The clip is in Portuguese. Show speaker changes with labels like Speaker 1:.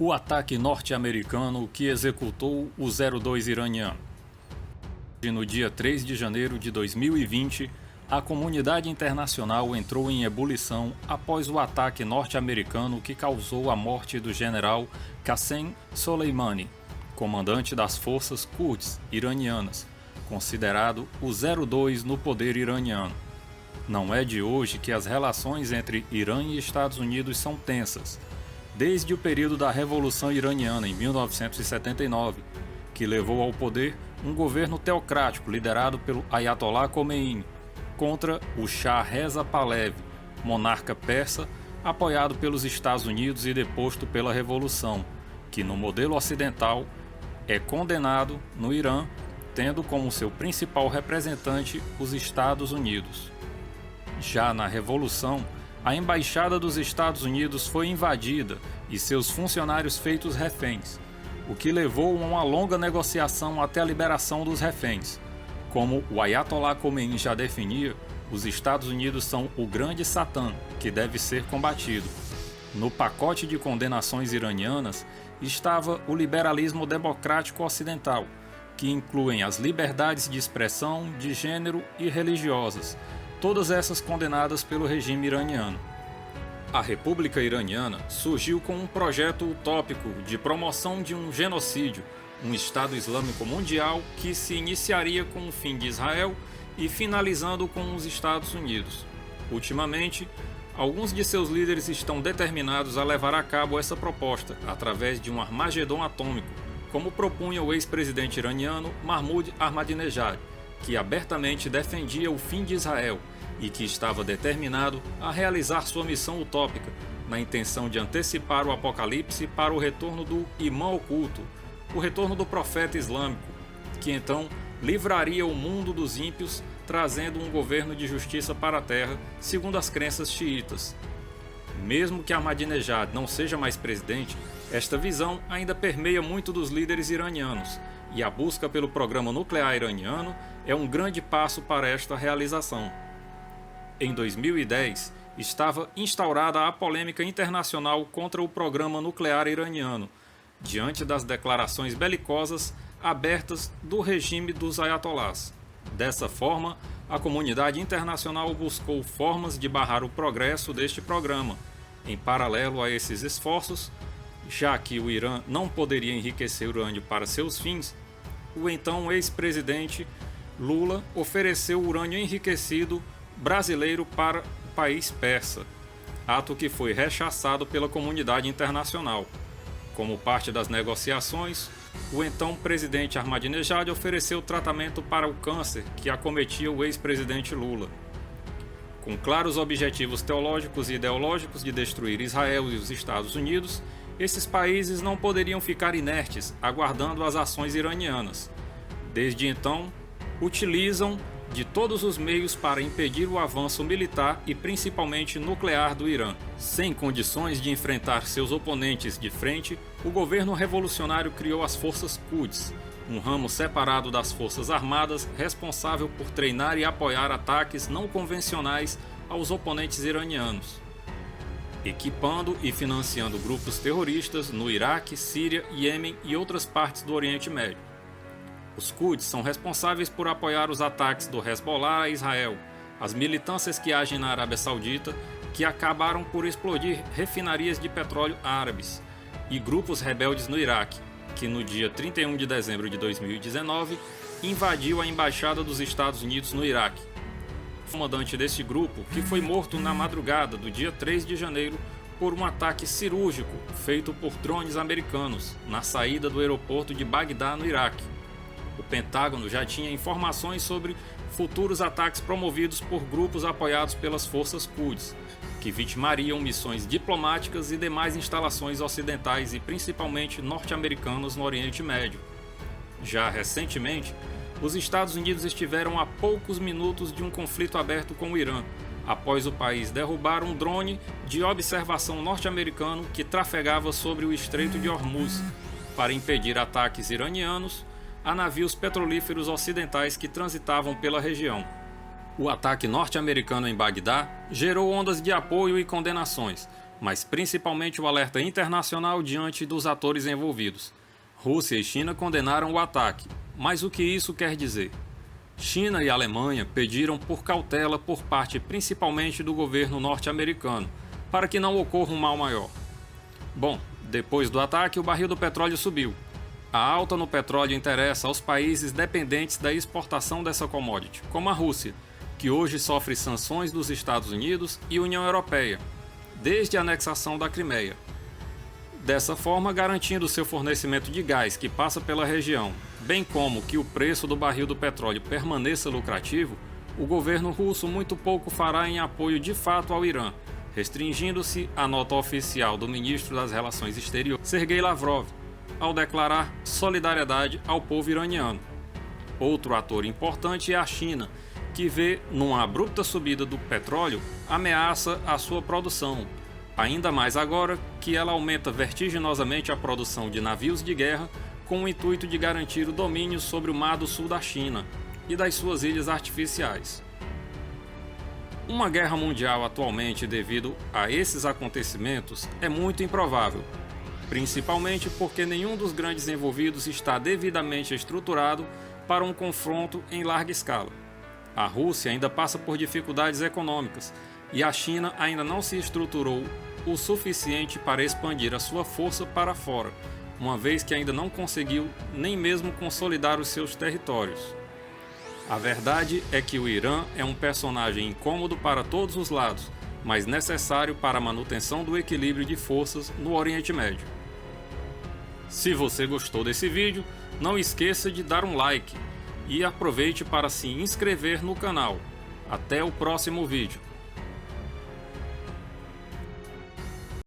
Speaker 1: O ataque norte-americano que executou o 02 iraniano. No dia 3 de janeiro de 2020, a comunidade internacional entrou em ebulição após o ataque norte-americano que causou a morte do general Qassem Soleimani, comandante das forças Quds iranianas, considerado o 02 no poder iraniano. Não é de hoje que as relações entre Irã e Estados Unidos são tensas, desde o período da Revolução Iraniana em 1979, que levou ao poder um governo teocrático liderado pelo Ayatollah Khomeini contra o Shah Reza Pahlavi, monarca persa apoiado pelos Estados Unidos e deposto pela Revolução, que no modelo ocidental é condenado no Irã, tendo como seu principal representante os Estados Unidos. Já na Revolução, a embaixada dos Estados Unidos foi invadida e seus funcionários feitos reféns, o que levou a uma longa negociação até a liberação dos reféns. Como o Ayatollah Khomeini já definia, os Estados Unidos são o grande Satã, que deve ser combatido. No pacote de condenações iranianas estava o liberalismo democrático ocidental, que incluem as liberdades de expressão, de gênero e religiosas, todas essas condenadas pelo regime iraniano. A República Iraniana surgiu com um projeto utópico de promoção de um genocídio, um Estado Islâmico mundial que se iniciaria com o fim de Israel e finalizando com os Estados Unidos. Ultimamente, alguns de seus líderes estão determinados a levar a cabo essa proposta através de um Armagedon atômico, como propunha o ex-presidente iraniano Mahmoud Ahmadinejad, que abertamente defendia o fim de Israel e que estava determinado a realizar sua missão utópica, na intenção de antecipar o apocalipse para o retorno do Imã Oculto, o retorno do profeta islâmico, que então livraria o mundo dos ímpios, trazendo um governo de justiça para a terra, segundo as crenças xiitas. Mesmo que Ahmadinejad não seja mais presidente, esta visão ainda permeia muito dos líderes iranianos, e a busca pelo programa nuclear iraniano é um grande passo para esta realização. Em 2010, estava instaurada a polêmica internacional contra o programa nuclear iraniano, diante das declarações belicosas abertas do regime dos ayatollahs. Dessa forma, a comunidade internacional buscou formas de barrar o progresso deste programa. Em paralelo a esses esforços, já que o Irã não poderia enriquecer urânio para seus fins, o então ex-presidente Lula ofereceu urânio enriquecido brasileiro para o país persa, ato que foi rechaçado pela comunidade internacional. Como parte das negociações, o então presidente Ahmadinejad ofereceu tratamento para o câncer que acometia o ex-presidente Lula. Com claros objetivos teológicos e ideológicos de destruir Israel e os Estados Unidos, esses países não poderiam ficar inertes, aguardando as ações iranianas. Desde então, utilizam de todos os meios para impedir o avanço militar e principalmente nuclear do Irã. Sem condições de enfrentar seus oponentes de frente, o governo revolucionário criou as Forças Quds, um ramo separado das Forças Armadas responsável por treinar e apoiar ataques não convencionais aos oponentes iranianos, equipando e financiando grupos terroristas no Iraque, Síria, Iêmen e outras partes do Oriente Médio. Os Quds são responsáveis por apoiar os ataques do Hezbollah a Israel, as militâncias que agem na Arábia Saudita, que acabaram por explodir refinarias de petróleo árabes, e grupos rebeldes no Iraque, que no dia 31 de dezembro de 2019 invadiu a embaixada dos Estados Unidos no Iraque. O comandante deste grupo, que foi morto na madrugada do dia 3 de janeiro por um ataque cirúrgico feito por drones americanos na saída do aeroporto de Bagdá, no Iraque. O Pentágono já tinha informações sobre futuros ataques promovidos por grupos apoiados pelas forças Quds, que vitimariam missões diplomáticas e demais instalações ocidentais e principalmente norte-americanas no Oriente Médio. Já recentemente, os Estados Unidos estiveram a poucos minutos de um conflito aberto com o Irã, após o país derrubar um drone de observação norte-americano que trafegava sobre o Estreito de Hormuz, para impedir ataques iranianos a navios petrolíferos ocidentais que transitavam pela região. O ataque norte-americano em Bagdá gerou ondas de apoio e condenações, mas principalmente o alerta internacional diante dos atores envolvidos. Rússia e China condenaram o ataque, mas o que isso quer dizer? China e Alemanha pediram por cautela por parte principalmente do governo norte-americano, para que não ocorra um mal maior. Bom, depois do ataque, o barril do petróleo subiu. A alta no petróleo interessa aos países dependentes da exportação dessa commodity, como a Rússia, que hoje sofre sanções dos Estados Unidos e União Europeia, desde a anexação da Crimeia. Dessa forma, garantindo seu fornecimento de gás que passa pela região, bem como que o preço do barril do petróleo permaneça lucrativo, o governo russo muito pouco fará em apoio de fato ao Irã, restringindo-se à nota oficial do ministro das Relações Exteriores, Sergei Lavrov, ao declarar solidariedade ao povo iraniano. Outro ator importante é a China, que vê, numa abrupta subida do petróleo, ameaça à sua produção, ainda mais agora que ela aumenta vertiginosamente a produção de navios de guerra com o intuito de garantir o domínio sobre o Mar do Sul da China e das suas ilhas artificiais. Uma guerra mundial atualmente devido a esses acontecimentos é muito improvável, principalmente porque nenhum dos grandes envolvidos está devidamente estruturado para um confronto em larga escala. A Rússia ainda passa por dificuldades econômicas e a China ainda não se estruturou o suficiente para expandir a sua força para fora, uma vez que ainda não conseguiu nem mesmo consolidar os seus territórios. A verdade é que o Irã é um personagem incômodo para todos os lados, mas necessário para a manutenção do equilíbrio de forças no Oriente Médio. Se você gostou desse vídeo, não esqueça de dar um like e aproveite para se inscrever no canal. Até o próximo vídeo.